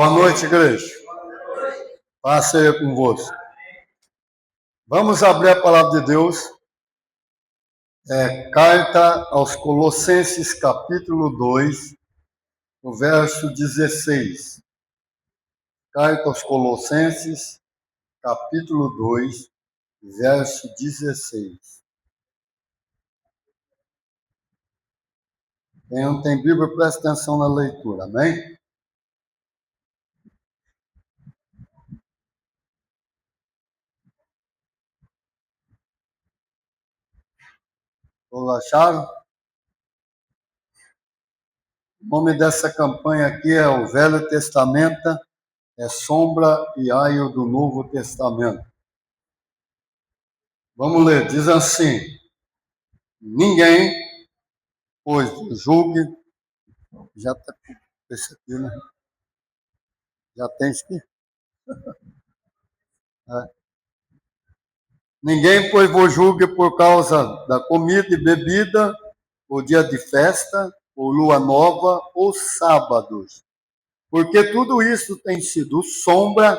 Boa noite, igreja. Paz seja convosco. Vamos abrir a palavra de Deus. Carta aos Colossenses, capítulo 2, no verso 16. Carta aos Colossenses, capítulo 2, verso 16. Quem não tem Bíblia, presta atenção na leitura, amém? Todos acharam? O nome dessa campanha aqui é o Velho Testamento, é sombra e aio do Novo Testamento. Vamos ler, diz assim: ninguém, pois julgue, já está esse aqui, né? Já tem isso aqui? Ninguém, pois, vos julgue por causa da comida e bebida, ou dia de festa, ou lua nova, ou sábados. Porque tudo isso tem sido sombra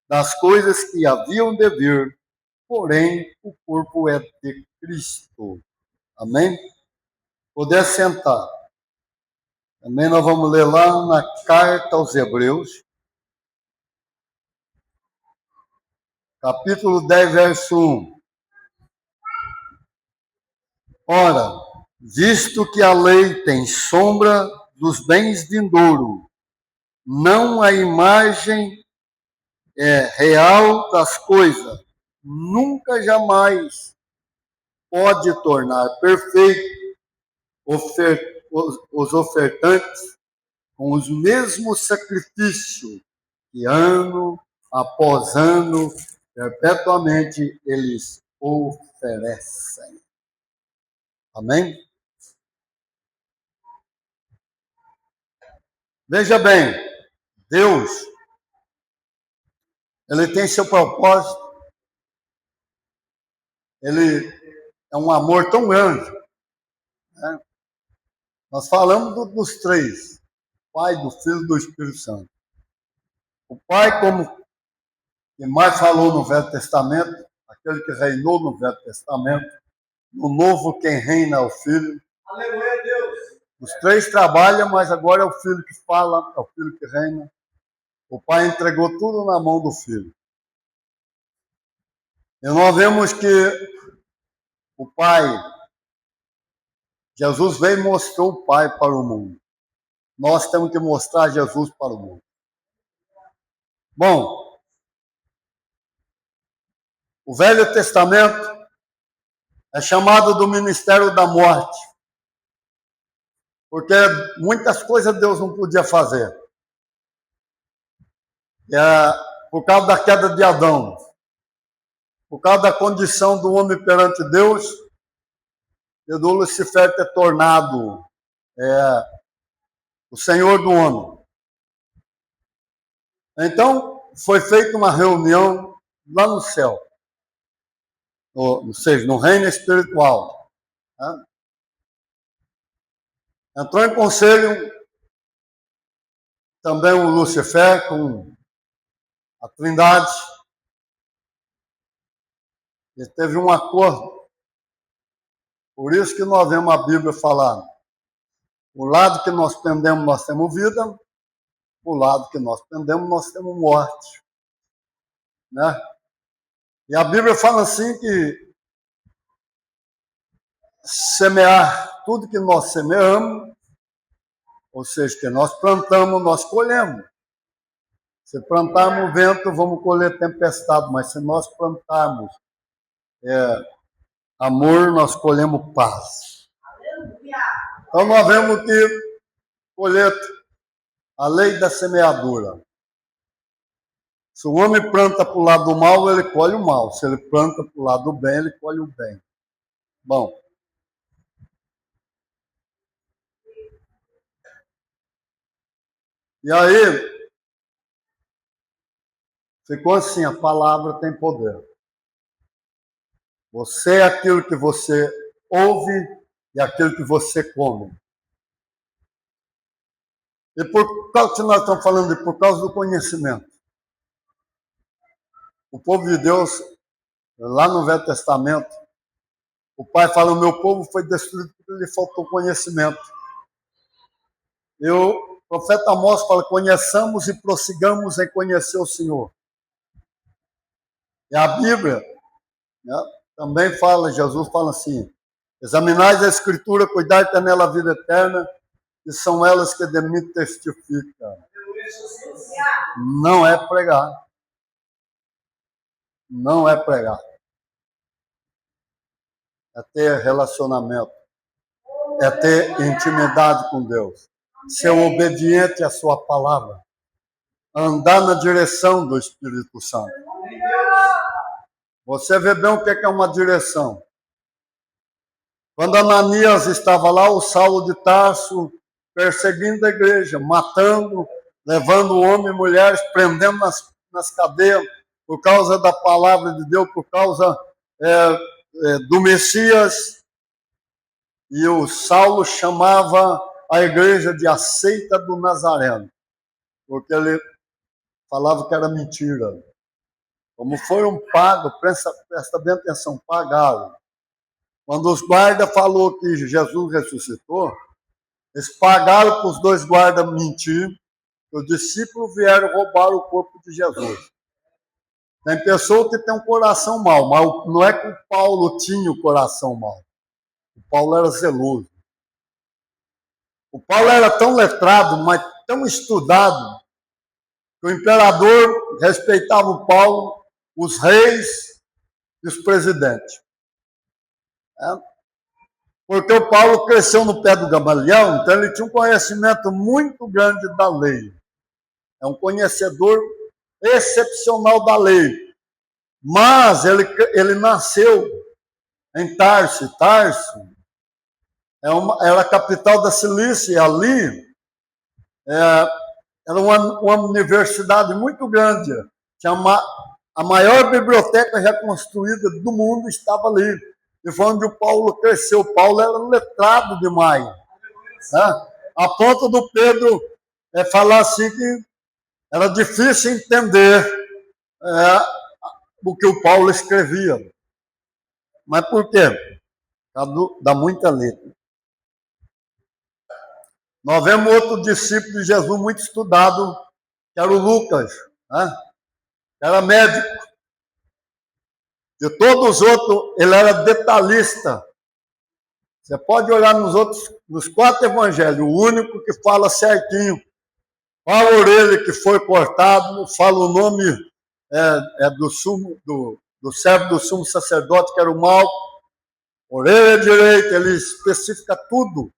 das coisas que haviam de vir, porém o corpo é de Cristo. Amém? Poder sentar. Também nós vamos ler lá na carta aos Hebreus, capítulo 10, verso 1. Ora, visto que a lei tem sombra dos bens vindouros, não a imagem real das coisas, nunca jamais pode tornar perfeito os ofertantes com os mesmos sacrifícios que ano após ano, perpetuamente eles oferecem. Amém? Veja bem, Deus, Ele tem seu propósito, Ele é um amor tão grande, né? Nós falamos dos três, Pai, do Filho e do Espírito Santo. O Pai, como quem mais falou no Velho Testamento, aquele que reinou no Velho Testamento, no Novo quem reina é o Filho. Aleluia, Deus! Os três trabalham, mas agora é o Filho que fala, é o Filho que reina. O Pai entregou tudo na mão do Filho. E nós vemos que o Pai, Jesus veio e mostrou o Pai para o mundo. Nós temos que mostrar Jesus para o mundo. Bom, o Velho Testamento é chamado do ministério da morte, porque muitas coisas Deus não podia fazer. Por causa da queda de Adão, por causa da condição do homem perante Deus, e do Lucifer ter tornado o Senhor do homem. Então, foi feita uma reunião lá no céu, ou seja, no reino espiritual. Né? Entrou em conselho também o Lucifer com a Trindade, e teve um acordo. Por isso que nós vemos a Bíblia falar: o lado que nós pendemos, nós temos vida; o lado que nós pendemos, nós temos morte. Né? E a Bíblia fala assim que semear tudo que nós semeamos, ou seja, que nós plantamos, nós colhemos. Se plantarmos vento, vamos colher tempestade, mas se nós plantarmos amor, nós colhemos paz. Então nós vemos que colheita, a lei da semeadura. Se o homem planta para o lado do mal, ele colhe o mal. Se ele planta para o lado do bem, ele colhe o bem. Bom, e aí ficou assim: a palavra tem poder. Você é aquilo que você ouve e aquilo que você come. E por causa que nós estamos falando, por causa do conhecimento. O povo de Deus, lá no Velho Testamento, o Pai fala, o meu povo foi destruído porque lhe faltou conhecimento. E o profeta Amós fala, conheçamos e prossigamos em conhecer o Senhor. E a Bíblia, né, também fala, Jesus fala assim, examinais a Escritura, cuidai que nela a vida eterna, e são elas que de mim testificam. Não é pregar. Não é pregar. É ter relacionamento. É ter intimidade com Deus. Ser obediente à sua palavra. Andar na direção do Espírito Santo. Você vê bem o que é uma direção. Quando Ananias estava lá, o Saulo de Tarso perseguindo a igreja, matando, levando homens e mulheres, prendendo nas cadeias, por causa da palavra de Deus, por causa do Messias. E o Saulo chamava a igreja de a seita do Nazareno, porque ele falava que era mentira. Como foram pagos, presta bem atenção, pagaram. Quando os guardas falaram que Jesus ressuscitou, eles pagaram para os dois guardas mentir, que os discípulos vieram roubar o corpo de Jesus. Tem pessoa que tem um coração mau, mas não é que o Paulo tinha o coração mau. O Paulo era zeloso. O Paulo era tão letrado, mas tão estudado, que o imperador respeitava o Paulo, os reis e os presidentes. Porque o Paulo cresceu no pé do Gamaliel, então ele tinha um conhecimento muito grande da lei. É um conhecedor excepcional da lei. Mas ele nasceu em Tarso. Tarso era a capital da Cilícia, e ali era uma universidade muito grande. Tinha a maior biblioteca já construída do mundo estava ali. E foi onde o Paulo cresceu. O Paulo era letrado demais. Né? A ponto do Pedro falar assim que era difícil entender o que o Paulo escrevia. Mas por quê? Dá muita letra. Nós vemos outro discípulo de Jesus muito estudado, que era o Lucas, né? Era médico. De todos os outros, ele era detalhista. Você pode olhar nos 4 evangelhos, o único que fala certinho. Qual a orelha que foi cortado, fala o nome do servo do sumo sacerdote, que era o Malco. Orelha direita, ele especifica tudo.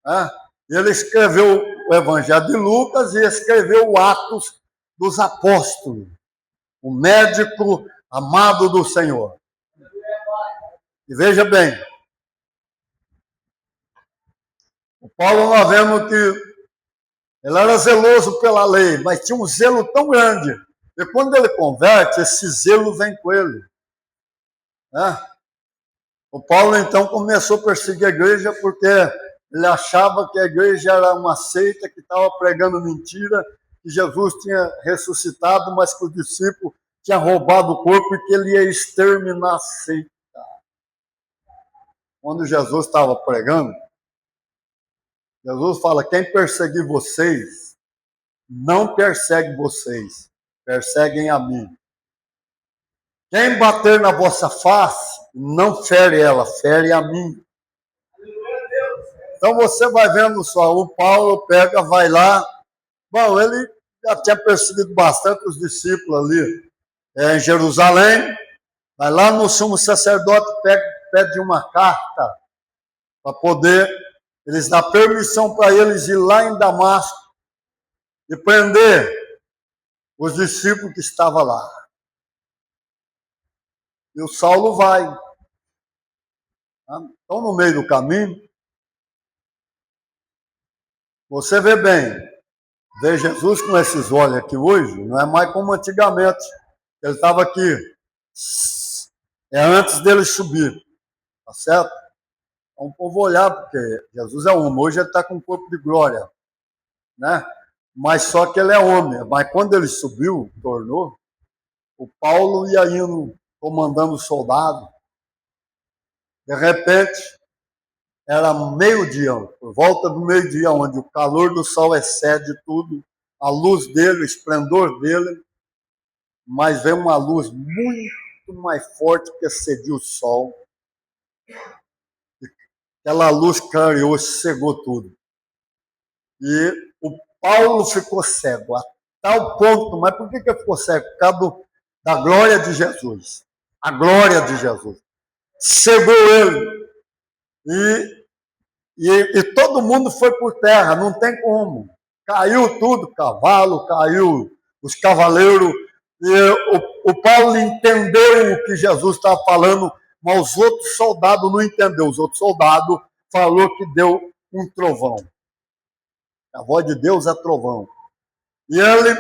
Né? Ele escreveu o Evangelho de Lucas e escreveu o Atos dos Apóstolos. O médico amado do Senhor. E veja bem, o Paulo nós vemos que ele era zeloso pela lei, mas tinha um zelo tão grande. E quando ele converte, esse zelo vem com ele. Né? O Paulo então começou a perseguir a igreja porque ele achava que a igreja era uma seita que estava pregando mentira, que Jesus tinha ressuscitado, mas que os discípulos tinham roubado o corpo e que ele ia exterminar a seita. Quando Jesus estava pregando, Jesus fala, quem perseguir vocês, não persegue vocês, perseguem a mim. Quem bater na vossa face, não fere ela, fere a mim. Então você vai vendo só, o Paulo pega, vai lá. Bom, ele já tinha perseguido bastante os discípulos ali em Jerusalém. Vai lá no sumo sacerdote, pede uma carta para poder, eles dão permissão para eles ir lá em Damasco e prender os discípulos que estavam lá. E o Saulo vai. Então, no meio do caminho, você vê bem, ver Jesus com esses olhos aqui hoje, não é mais como antigamente. Ele estava aqui, antes dele subir, tá certo? Então, o povo olhar, porque Jesus é homem, hoje ele está com um corpo de glória. né? Mas só que ele é homem. Mas quando ele subiu, tornou, o Paulo ia indo, comandando o soldado. De repente, era meio-dia, por volta do meio-dia, onde o calor do sol excede tudo, a luz dele, o esplendor dele, mas veio uma luz muito mais forte que excedia o sol. Aquela luz clareou, cegou tudo. E o Paulo ficou cego, a tal ponto. Mas por que ficou cego? Por causa da glória de Jesus. A glória de Jesus. Cegou ele. E todo mundo foi por terra, não tem como. Caiu tudo, cavalo, caiu os cavaleiros. E o Paulo entendeu o que Jesus estava falando, mas os outros soldados não entenderam. Os outros soldados falaram que deu um trovão. A voz de Deus é trovão. E ele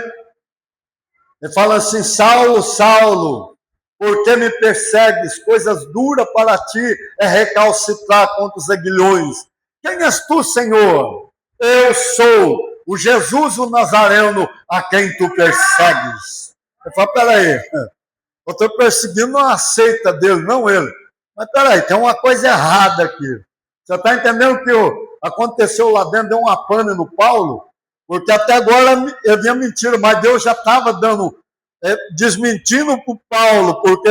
fala assim: Saulo, Saulo, por que me persegues? Coisas duras para ti é recalcitrar contra os aguilhões. Quem és tu, Senhor? Eu sou o Jesus, o Nazareno, a quem tu persegues. Eu falo: peraí, eu estou perseguindo a seita dele, não ele. Mas peraí, tem uma coisa errada aqui. Você está entendendo que aconteceu lá dentro, deu uma pane no Paulo? Porque até agora ele vinha mentira, mas Deus já estava desmentindo para o Paulo, porque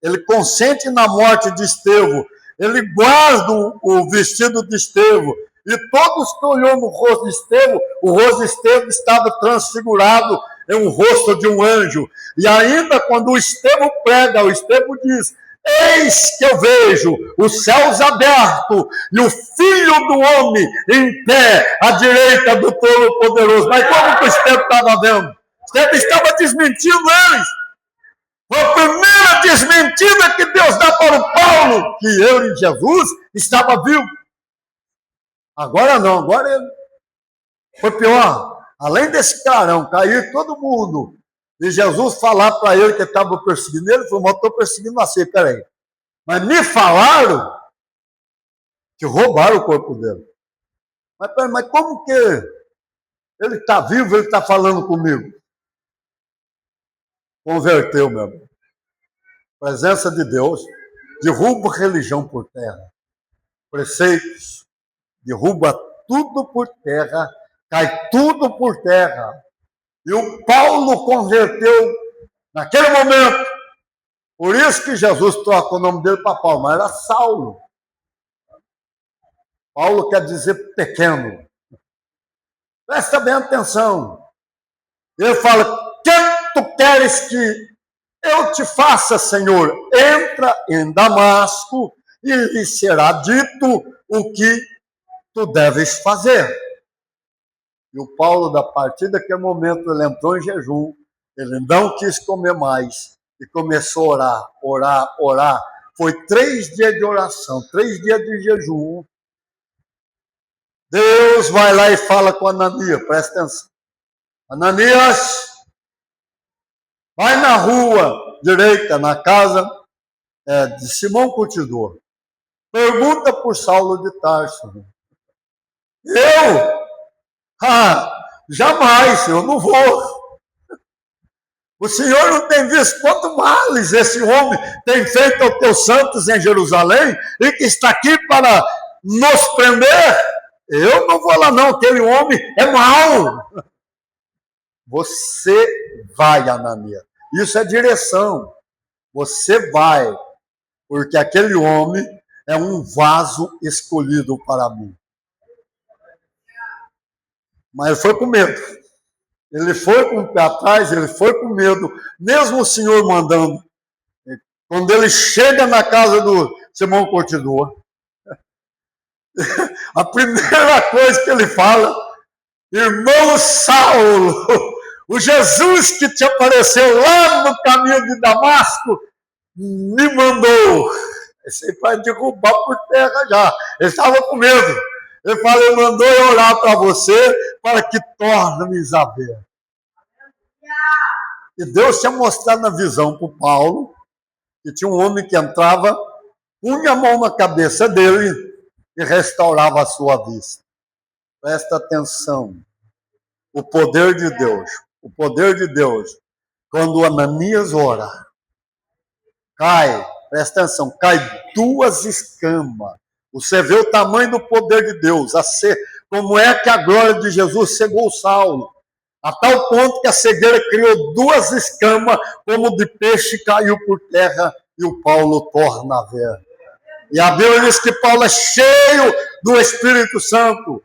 ele consente na morte de Estevão, ele guarda o vestido de Estevão, e todos que olhou no rosto de Estevão, o rosto de Estevão estava transfigurado em um rosto de um anjo. E ainda quando o Estevão prega, o Estevão diz: eis que eu vejo os céus abertos e o Filho do Homem em pé à direita do Todo-Poderoso. Mas como que o Estevão estava vendo? O Estevão estava desmentindo eles. Foi a primeira desmentida que Deus dá para o Paulo, que ele, Jesus, estava vivo. Agora não, agora ele foi pior. Além desse carão cair todo mundo, e Jesus falar para ele que estava perseguindo ele, falou: mas eu estou perseguindo você, peraí. Mas me falaram que roubaram o corpo dele. Mas como que ele está vivo, ele está falando comigo? Converteu, meu amigo. Presença de Deus, derruba religião por terra. Preceitos, derruba tudo por terra, cai tudo por terra. E o Paulo converteu naquele momento. Por isso que Jesus troca o nome dele para Paulo, mas era Saulo. Paulo quer dizer pequeno. Presta bem atenção. Ele fala: que tu queres que eu te faça, Senhor? Entra em Damasco e lhe será dito o que tu deves fazer. E o Paulo, a partir daquele momento, ele entrou em jejum, ele não quis comer mais e começou a orar, orar, orar. Foi 3 dias de oração, 3 dias de jejum. Deus vai lá e fala com Ananias, presta atenção. Ananias, vai na rua direita, na casa de Simão Curtidor. Pergunta por Saulo de Tarso. Eu? Jamais, eu não vou. O Senhor não tem visto quanto males esse homem tem feito aos teus santos em Jerusalém e que está aqui para nos prender? Eu não vou lá não, aquele homem é mau. Você vai, Ananias. Isso é direção. Você vai, porque aquele homem é um vaso escolhido para mim. Mas ele foi com medo. Ele foi com o pé atrás, ele foi com medo. Mesmo o Senhor mandando. Quando ele chega na casa do Simão Curtidor, a primeira coisa que ele fala: irmão Saulo, o Jesus que te apareceu lá no caminho de Damasco me mandou. Esse vai derrubar por terra já. Ele estava com medo. Ele falou: ele mandou eu orar para você para que torne-me a ver. E Deus tinha mostrado na visão para o Paulo que tinha um homem que entrava, punha a mão na cabeça dele e restaurava a sua vista. Presta atenção. O poder de Deus. O poder de Deus. Quando Ananias ora, cai, presta atenção, cai 2 escamas. Você vê o tamanho do poder de Deus. Como é que a glória de Jesus cegou Saulo. A tal ponto que a cegueira criou 2 escamas, como de peixe caiu por terra, e o Paulo torna a ver. E a Bíblia diz que Paulo é cheio do Espírito Santo.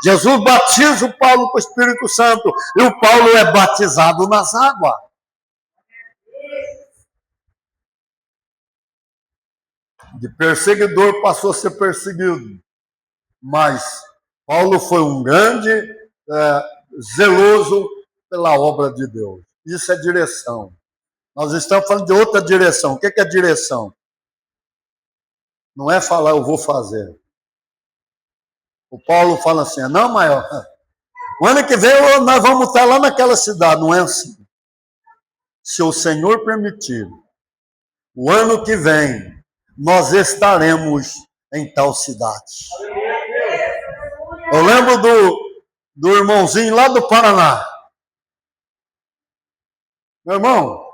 Jesus batiza o Paulo com o Espírito Santo, e o Paulo é batizado nas águas. De perseguidor passou a ser perseguido. Mas Paulo foi um grande zeloso pela obra de Deus. Isso é direção. Nós estamos falando de outra direção. O que é direção? Não é falar, eu vou fazer. O Paulo fala assim, não, maior, o ano que vem nós vamos estar lá naquela cidade. Não é assim. Se o Senhor permitir, o ano que vem, nós estaremos em tal cidade. Eu lembro do irmãozinho lá do Paraná. Meu irmão,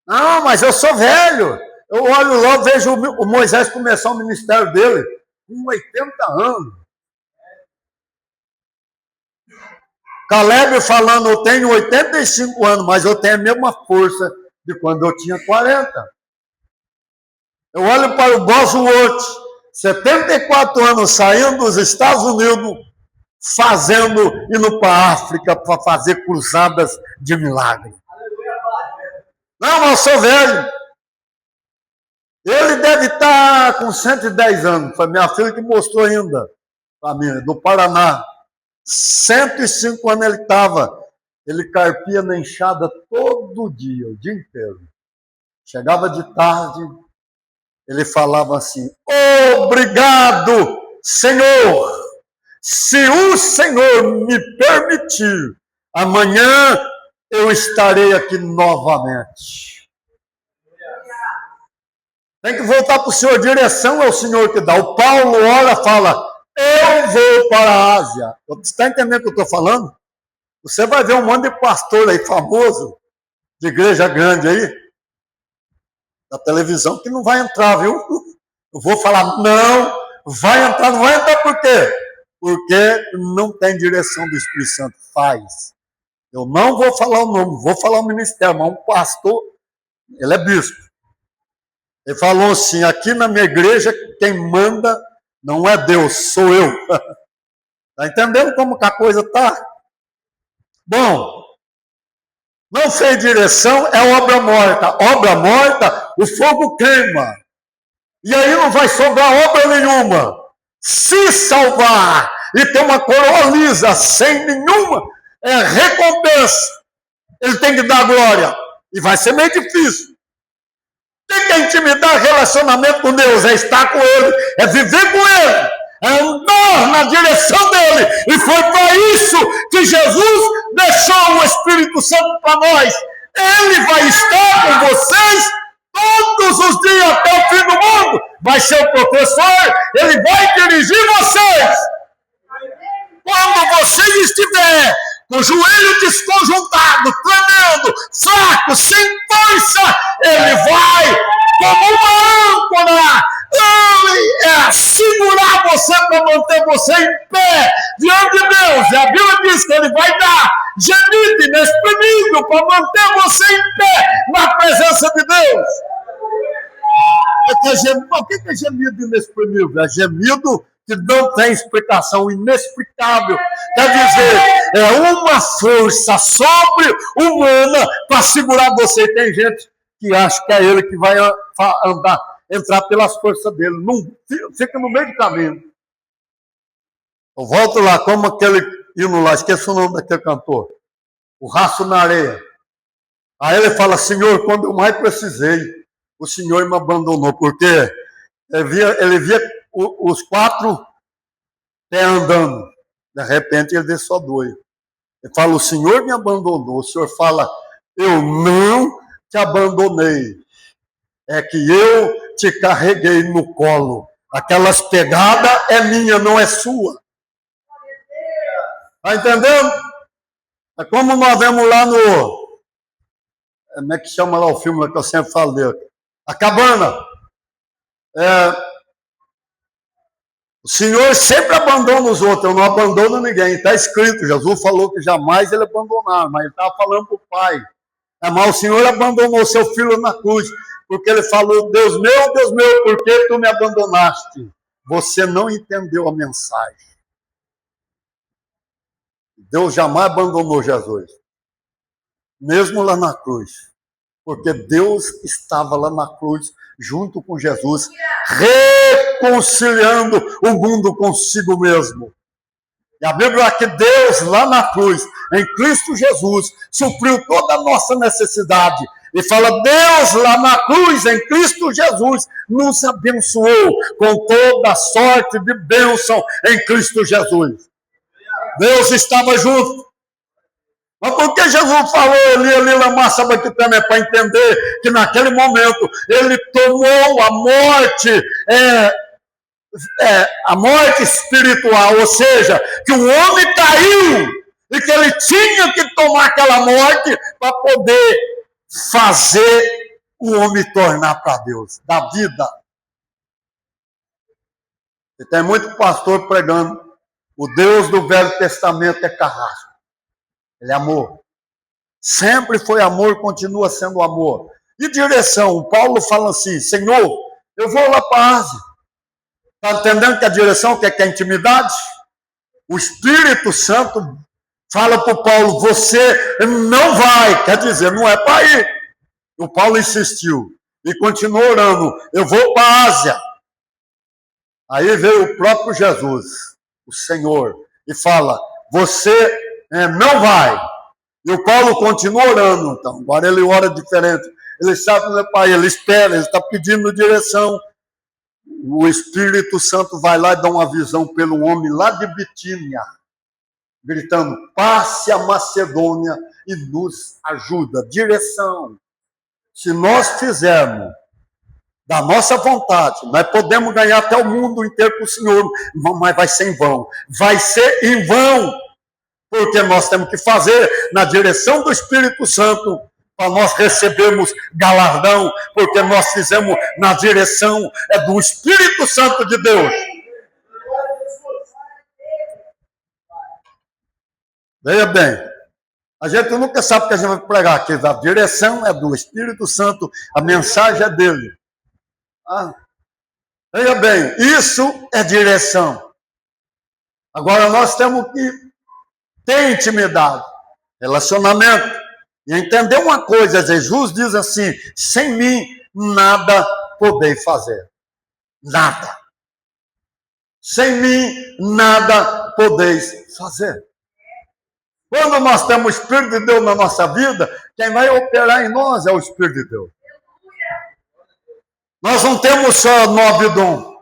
não, mas eu sou velho. Eu olho lá, vejo o Moisés começar o ministério dele com 80 anos. Caleb falando, eu tenho 85 anos, mas eu tenho a mesma força de quando eu tinha 40. Eu olho para o Bosworth, 74 anos, saindo dos Estados Unidos, indo para a África para fazer cruzadas de milagre. Não, mas eu sou velho. Ele deve estar com 110 anos. Foi minha filha que mostrou ainda para mim, do Paraná. 105 anos ele estava. Ele carpia na enxada todo dia, o dia inteiro. Chegava de tarde, ele falava assim, obrigado, Senhor. Se o Senhor me permitir, amanhã eu estarei aqui novamente. Tem que voltar para o Senhor, direção é o Senhor que dá. O Paulo ora e fala, eu vou para a Ásia. Você está entendendo o que eu estou falando? Você vai ver um monte de pastor aí famoso, de igreja grande aí, da televisão, que não vai entrar, viu? Eu vou falar, não vai entrar por quê? Porque não tem direção do Espírito Santo. Faz. Eu não vou falar o nome, vou falar o ministério, mas um pastor, ele é bispo. Ele falou assim, aqui na minha igreja, quem manda não é Deus, sou eu. Está entendendo como que a coisa está? Bom, não fez direção, é obra morta. Obra morta, o fogo queima. E aí não vai sobrar obra nenhuma. Se salvar e ter uma coroa lisa, sem nenhuma recompensa, ele tem que dar glória. E vai ser meio difícil. Tem que intimidar relacionamento com Deus, é estar com Ele, é viver com Ele, é andar na direção dEle. E foi para isso que Jesus deixou o Espírito Santo para nós. Ele vai estar com vocês todos os dias até o fim do mundo. Vai ser o professor, ele vai dirigir vocês. Quando você estiver com o joelho desconjuntado, tremendo, fraco, sem força, ele vai, como uma âncora, segurar você para manter você em pé diante de Deus. E a Bíblia diz que ele vai dar gemido inexprimível para manter você em pé na presença de Deus. O que é gemido inexprimível? É gemido que não tem explicação, inexplicável. Quer dizer, é uma força sobre-humana para segurar você. Tem gente que acha que é ele que vai entrar pelas forças dele. Não, fica no meio do caminho. Eu volto lá, como aquele hino lá, esqueci o nome daquele cantor. O Raço na Areia. Aí ele fala, Senhor, quando eu mais precisei, o Senhor me abandonou, porque ele via os 4 andando. De repente ele vê só 2. Ele fala, o Senhor me abandonou. O Senhor fala, eu não te abandonei. É que eu te carreguei no colo. Aquelas pegadas é minha, não é sua. Está entendendo? É como nós vemos lá no... Como é que chama lá o filme que eu sempre falo dele? A Cabana. O Senhor sempre abandona os outros, eu não abandono ninguém. Está escrito, Jesus falou que jamais ele abandonar, mas ele estava falando para o Pai. Mas o Senhor abandonou seu filho na cruz, porque ele falou, Deus meu, por que tu me abandonaste? Você não entendeu a mensagem. Deus jamais abandonou Jesus, mesmo lá na cruz, porque Deus estava lá na cruz, junto com Jesus, reconciliando o mundo consigo mesmo. E a Bíblia é que Deus, lá na cruz, em Cristo Jesus, supriu toda a nossa necessidade. E fala, Deus, lá na cruz, em Cristo Jesus, nos abençoou com toda a sorte de bênção em Cristo Jesus. Deus estava junto. Mas por que Jesus falou ali na massa também? Para entender que naquele momento ele tomou a morte, a morte espiritual, ou seja, que o homem caiu e que ele tinha que tomar aquela morte para poder fazer o homem tornar para Deus, da vida. E tem muito pastor pregando, o Deus do Velho Testamento é carrasco. Ele é amor. Sempre foi amor, continua sendo amor. E direção, Paulo fala assim, Senhor, eu vou lá para a Ásia. Está entendendo que a direção, que é a intimidade? O Espírito Santo fala para o Paulo, você não vai, quer dizer, não é para ir. O Paulo insistiu e continuou orando, eu vou para a Ásia. Aí veio o próprio Jesus, o Senhor, e fala, você não vai. E o Paulo continua orando, então. Agora ele ora diferente. Ele sabe que não é para ele espera, ele está pedindo direção. O Espírito Santo vai lá e dá uma visão pelo homem lá de Bitínia, gritando, passe a Macedônia e nos ajuda. Direção. Se nós fizermos da nossa vontade, nós podemos ganhar até o mundo inteiro para o Senhor, mas vai ser em vão. Vai ser em vão. Porque nós temos que fazer na direção do Espírito Santo, para nós recebermos galardão, porque nós fizemos na direção do Espírito Santo de Deus. Veja bem, a gente nunca sabe o que a gente vai pregar aqui, a direção é do Espírito Santo, a mensagem é dele. Veja bem, isso é direção. Agora nós temos que ter intimidade, relacionamento. E entender uma coisa, Jesus diz assim, sem mim nada podeis fazer. Nada. Sem mim nada podeis fazer. Quando nós temos o Espírito de Deus na nossa vida, quem vai operar em nós é o Espírito de Deus. Nós não temos só 9 dons.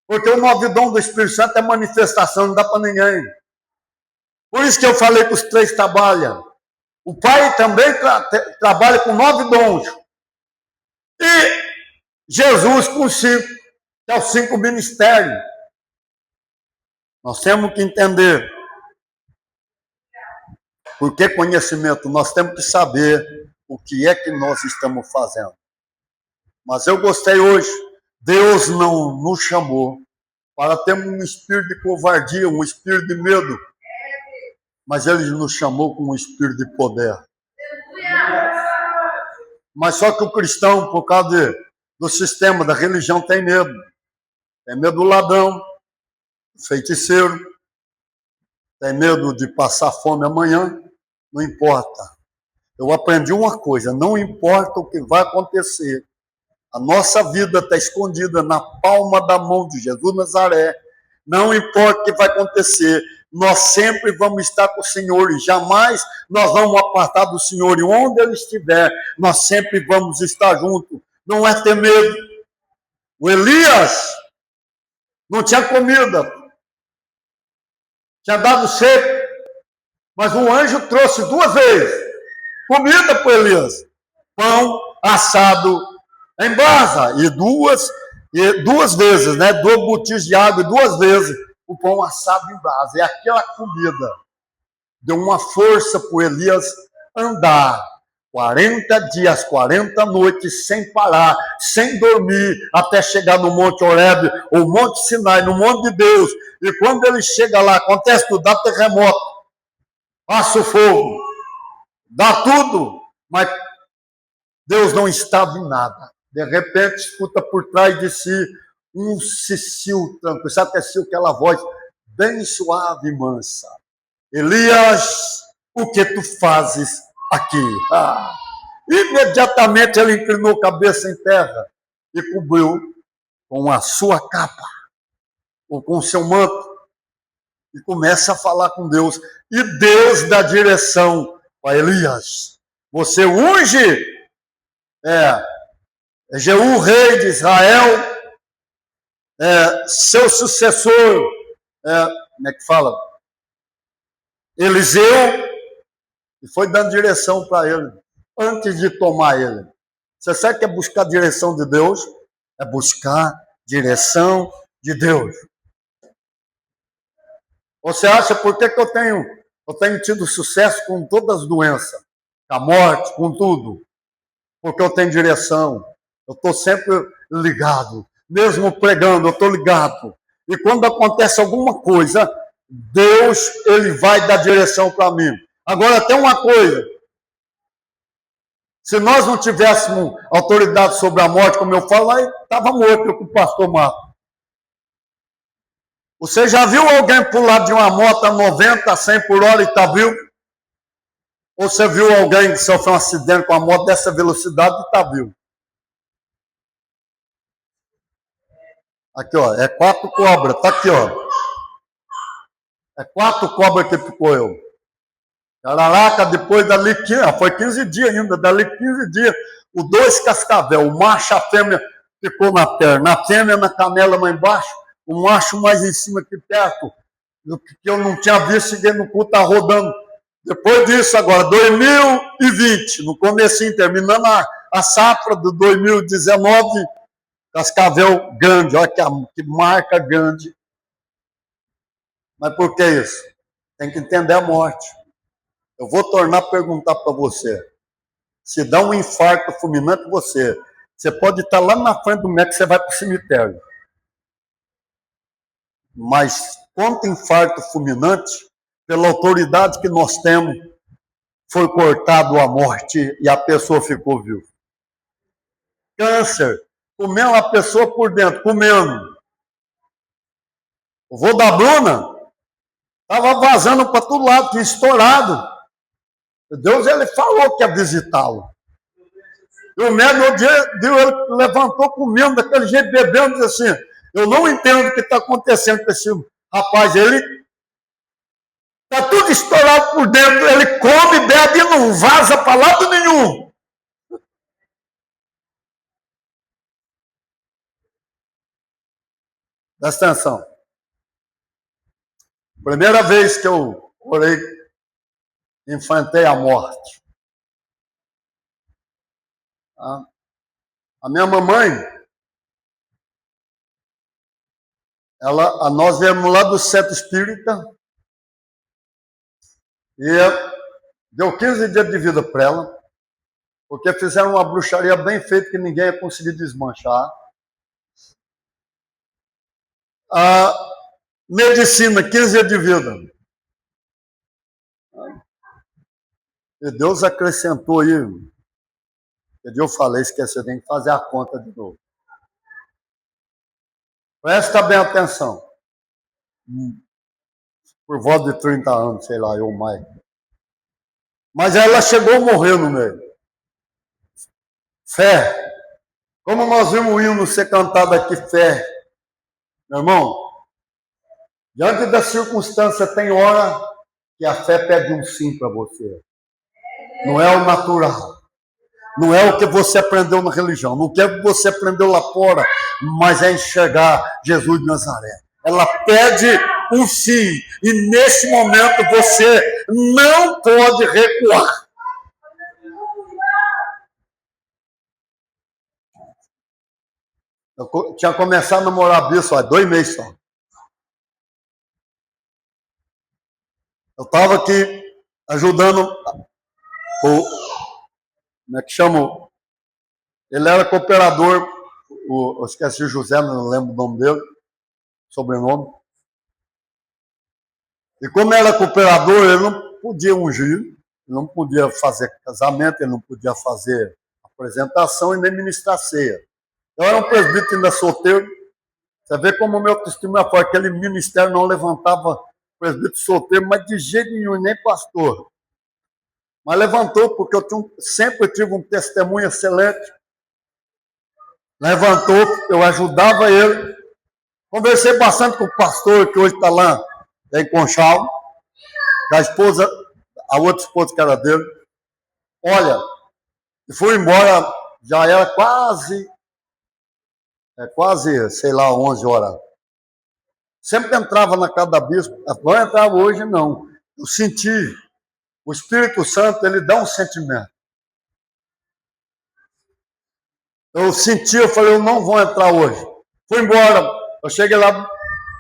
Porque o 9 dom do Espírito Santo é manifestação, não dá para ninguém. Por isso que eu falei que os 3 trabalham. O Pai também trabalha com 9 dons. E Jesus com 5, que é os 5 ministérios. Nós temos que entender. Porque conhecimento, nós temos que saber o que é que nós estamos fazendo. Mas eu gostei hoje. Deus não nos chamou para termos um espírito de covardia, um espírito de medo. Mas Ele nos chamou com um espírito de poder. Mas só que o cristão, por causa do sistema, da religião, tem medo. Tem medo do ladrão, do feiticeiro. Tem medo de passar fome amanhã. Não importa. Eu aprendi uma coisa, não importa o que vai acontecer. A nossa vida está escondida na palma da mão de Jesus Nazaré. Não importa o que vai acontecer, nós sempre vamos estar com o Senhor e jamais nós vamos apartar do Senhor. E onde Ele estiver, nós sempre vamos estar juntos. Não é ter medo. O Elias não tinha comida. Tinha dado seco. Mas o anjo trouxe 2 vezes comida para Elias. Pão assado em brasa. E duas vezes, né? 2 botijos de água 2 vezes. o pão assado em brasa. E aquela comida deu uma força para o Elias andar 40 dias, 40 noites, sem parar, sem dormir, até chegar no Monte Horebe, ou Monte Sinai, no Monte de Deus. E quando ele chega lá, acontece tudo, dá terremoto, passa o fogo, dá tudo, mas Deus não estava em nada. De repente, escuta por trás de si um cicio tranquilo. Sabe que é cicio? Aquela voz bem suave e mansa. Elias, o que tu fazes aqui? Imediatamente ele inclinou a cabeça em terra e cobriu com a sua capa, ou com o seu manto, e começa a falar com Deus. E Deus dá direção para Elias. Você unge Jeú, rei de Israel, seu sucessor, como é que fala? Eliseu, e foi dando direção para ele, antes de tomar ele. Você sabe o que é buscar a direção de Deus? É buscar direção de Deus. Você acha por que eu tenho tido sucesso com todas as doenças, com a morte, com tudo? Porque eu tenho direção. Eu estou sempre ligado. Mesmo pregando, eu estou ligado. E quando acontece alguma coisa, Deus, ele vai dar direção para mim. Agora, tem uma coisa. Se nós não tivéssemos autoridade sobre a morte, como eu falo, aí estava morto com o pastor Marco. Você já viu alguém pular de uma moto a 90, 100 por hora e está vivo? Ou você viu alguém que sofreu um acidente com a moto dessa velocidade e está vivo? Aqui, ó, é 4 cobras, tá aqui, ó. É 4 cobras que picou eu. Caraca, depois dali, foi 15 dias ainda, dali 15 dias, o 2 cascavel, o macho, a fêmea ficou na perna, a fêmea na canela mais embaixo, o macho mais em cima aqui perto, que eu não tinha visto, cheguei no cu, tá rodando. Depois disso, agora, 2020, no comecinho, terminando a safra do 2019, cascavel grande, olha que marca grande. Mas por que isso? Tem que entender a morte. Eu vou tornar a perguntar para você. Se dá um infarto fulminante, você pode estar lá na frente do médico, você vai para o cemitério. Mas quanto infarto fulminante, pela autoridade que nós temos, foi cortado a morte e a pessoa ficou viva. Câncer, comendo a pessoa por dentro, comendo. O vô da Bruna estava vazando para todo lado, tinha estourado. Deus, ele falou que ia visitá-lo. E o médico, ele levantou comendo daquele jeito, bebendo, e disse assim, eu não entendo o que está acontecendo com esse rapaz. Ele está tudo estourado por dentro, ele come, bebe e não vaza para lado nenhum. Presta atenção. Primeira vez que eu orei, enfrentei a morte. A minha mamãe, nós viemos lá do centro espírita e deu 15 dias de vida para ela, porque fizeram uma bruxaria bem feita que ninguém ia conseguir desmanchar. A medicina, 15 dias de vida. E Deus acrescentou aí. Eu falei, esqueci, tem que fazer a conta de novo. Presta bem atenção. Por volta de 30 anos, sei lá, ou mais. Mas ela chegou a morrer no meio. Fé. Como nós vimos o hino ser cantado aqui, fé. Meu irmão, diante da circunstância, tem hora que a fé pede um sim para você. Não é o natural. Não é o que você aprendeu na religião. Não é o que você aprendeu lá fora. Mas é enxergar Jesus de Nazaré. Ela pede um sim. E nesse momento você não pode recuar. Eu tinha começado a namorar a Bia só 2 meses só. Eu estava aqui ajudando o, como é que chama? Ele era cooperador, eu esqueci o José, não lembro o nome dele, sobrenome. E como era cooperador, ele não podia ungir, ele não podia fazer casamento, ele não podia fazer apresentação e nem ministrar ceia. Eu era um presbítero ainda solteiro. Você vê como o meu testemunho é forte, aquele ministério não levantava presbítero solteiro, mas de jeito nenhum, nem pastor. Mas levantou, porque eu sempre tive um testemunho excelente. Levantou, eu ajudava ele. Conversei bastante com o pastor, que hoje está lá em Conchal, da esposa, a outra esposa que era dele. Olha, e fui embora, já era quase, sei lá, 11 horas. Sempre entrava na casa da bispa, não entrava hoje, não. Eu senti, o Espírito Santo, ele dá um sentimento. Eu senti, eu falei, eu não vou entrar hoje. Fui embora, eu cheguei lá,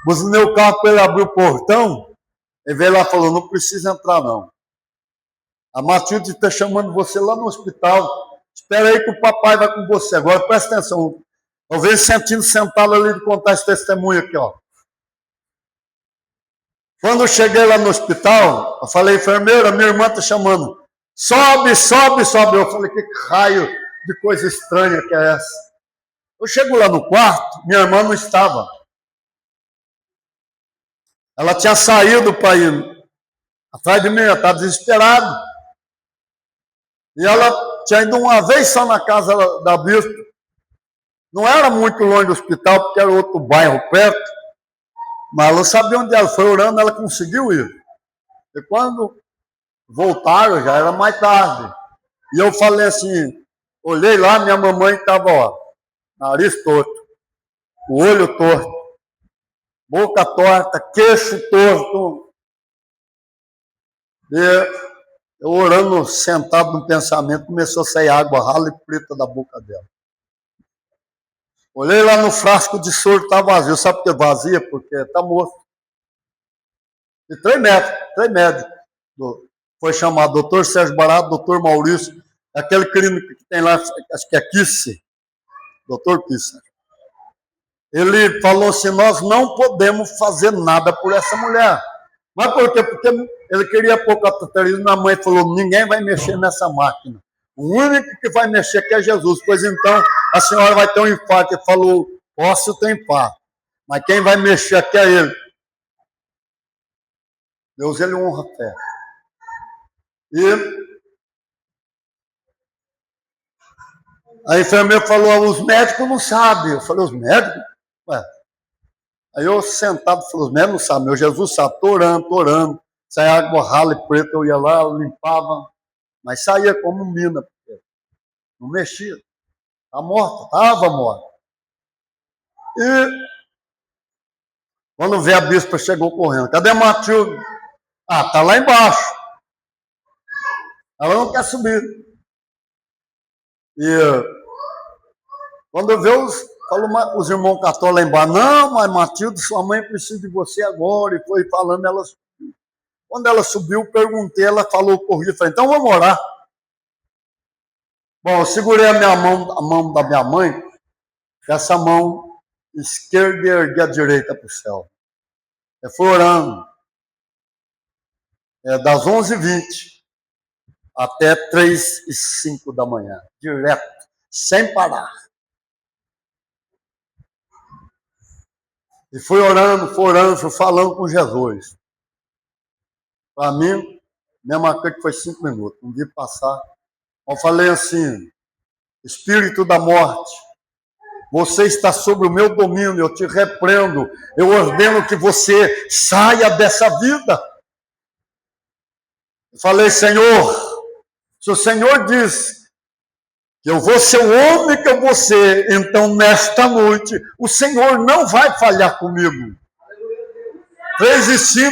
buzinei o carro para ele abrir o portão, ele veio lá e falou, não precisa entrar não. A Matilde está chamando você lá no hospital, espera aí que o papai vai com você. Agora presta atenção, eu vejo sentado ali de contar esse testemunho aqui, ó. Quando eu cheguei lá no hospital, eu falei, enfermeira, minha irmã está chamando. Sobe, sobe, sobe. Eu falei, que raio de coisa estranha que é essa? Eu chego lá no quarto, minha irmã não estava. Ela tinha saído para ir atrás de mim, ela estava desesperada. E ela tinha ido uma vez só na casa da bispa. Não era muito longe do hospital, porque era outro bairro perto. Mas ela sabia onde ela foi orando, ela conseguiu ir. E quando voltaram, já era mais tarde. E eu falei assim, olhei lá, minha mamãe estava, ó, nariz torto, o olho torto, boca torta, queixo torto. E eu orando, sentado no pensamento, começou a sair água rala e preta da boca dela. Olhei lá no frasco de soro, está vazio. Sabe por que vazia? Porque está morto. E três médicos. Foi chamado doutor Sérgio Barato, doutor Maurício, aquele clínico que tem lá, acho que é Kisser, doutor Kisser. Ele falou assim, nós não podemos fazer nada por essa mulher. Mas por quê? Porque ele queria pôr cateterismo, minha mãe falou, ninguém vai mexer nessa máquina. O único que vai mexer aqui é Jesus. Pois então, a senhora vai ter um infarto. Ele falou, posso ter infarto, mas quem vai mexer aqui é ele. Deus, ele honra a fé. E a enfermeira falou, os médicos não sabem. Eu falei, os médicos? Ué. Aí eu sentado, falei, os médicos não sabem. Meu Jesus sabe, estou orando. Saia água rala e preta, eu ia lá, eu limpava. Mas saía como mina, porque não mexia. Estava morta. E quando veio a bispa, chegou correndo. Cadê a Matilde? Ah, está lá embaixo. Ela não quer subir. E quando veio, falou os irmãos católicos lá embaixo, não, mas Matilde, sua mãe precisa de você agora. E foi falando, ela subiu. Quando ela subiu, eu perguntei, ela falou corrida, falei, então vamos orar. Bom, eu segurei a mão da minha mãe, essa mão esquerda e erguei a direita para o céu. Eu fui orando. Das 11h20 até 3h05 da manhã, direto, sem parar. E fui orando, fui falando com Jesus. Para mim, mesma coisa que foi 5 minutos, não vi passar. Eu falei assim, espírito da morte, você está sob o meu domínio, eu te repreendo, eu ordeno que você saia dessa vida. Eu falei, Senhor, se o Senhor diz que eu vou ser o homem que eu vou ser, então nesta noite o Senhor não vai falhar comigo. 3h05,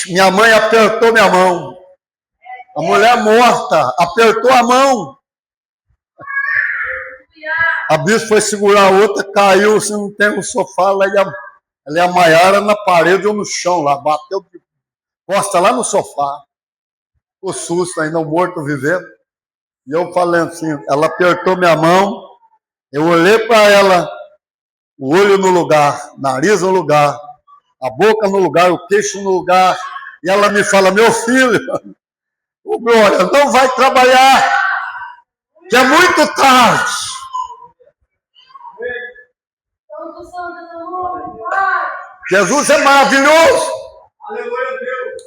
minha mãe apertou minha mão. A mulher morta apertou a mão. A bispa foi segurar a outra, caiu, se não tem um sofá, ela e a Maiara na parede ou no chão, lá bateu. posta lá no sofá, o susto, ainda o morto vivendo. E eu falando assim, ela apertou minha mão, eu olhei para ela, o olho no lugar, nariz no lugar, a boca no lugar, o queixo no lugar, e ela me fala, meu filho, o Glória, não vai trabalhar, que é muito tarde. Jesus é maravilhoso. Aleluia a Deus.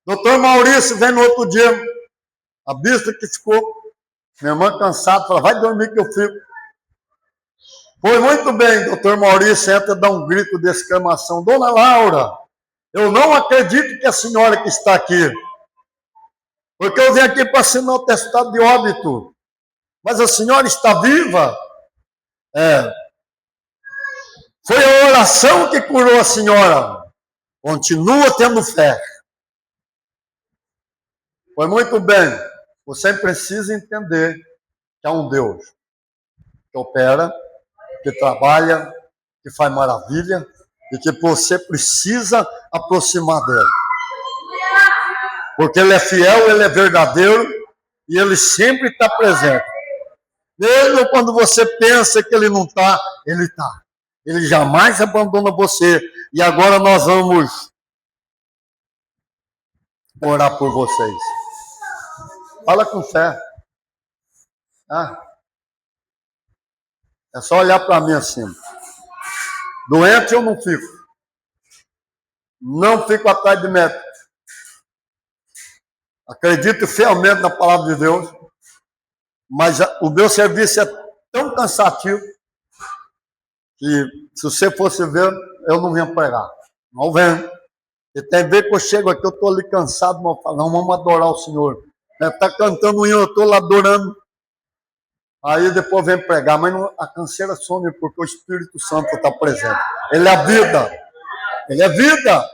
Doutor Maurício vem no outro dia, a bispa que ficou, minha irmã cansada, fala, vai dormir que eu fico. Foi muito bem, doutor Maurício entra e dá um grito de exclamação, Dona Laura, eu não acredito que a senhora que está aqui, porque eu vim aqui para assinar o atestado de óbito, mas a senhora está viva? Foi a oração que curou a senhora. Continua tendo fé. Foi muito bem. Você precisa entender que há um Deus que opera, que trabalha, que faz maravilha e que você precisa aproximar dele. Porque ele é fiel, ele é verdadeiro e ele sempre está presente. Mesmo quando você pensa que ele não está, ele está. Ele jamais abandona você. E agora nós vamos orar por vocês. Fala com fé. É só olhar para mim assim. Doente eu não fico. Não fico atrás de médico. Acredito fielmente na palavra de Deus. Mas o meu serviço é tão cansativo que se você fosse ver, eu não venho pregar. Não venho. E tem vez que eu chego aqui, eu estou ali cansado, mas eu falo, não, vamos adorar o Senhor. Está cantando um hino, eu estou lá adorando. Aí depois vem pregar, mas não, a canseira some porque o Espírito Santo está presente. Ele é vida. Ele é vida.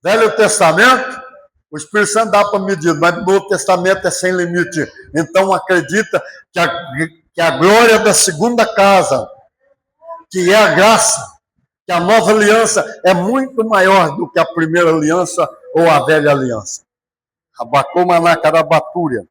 Velho Testamento, o Espírito Santo dá para medir, mas o Novo Testamento é sem limite. Então acredita que a glória da segunda casa, que é a graça, que a nova aliança é muito maior do que a primeira aliança ou a velha aliança. Abacou Manacarabatúria.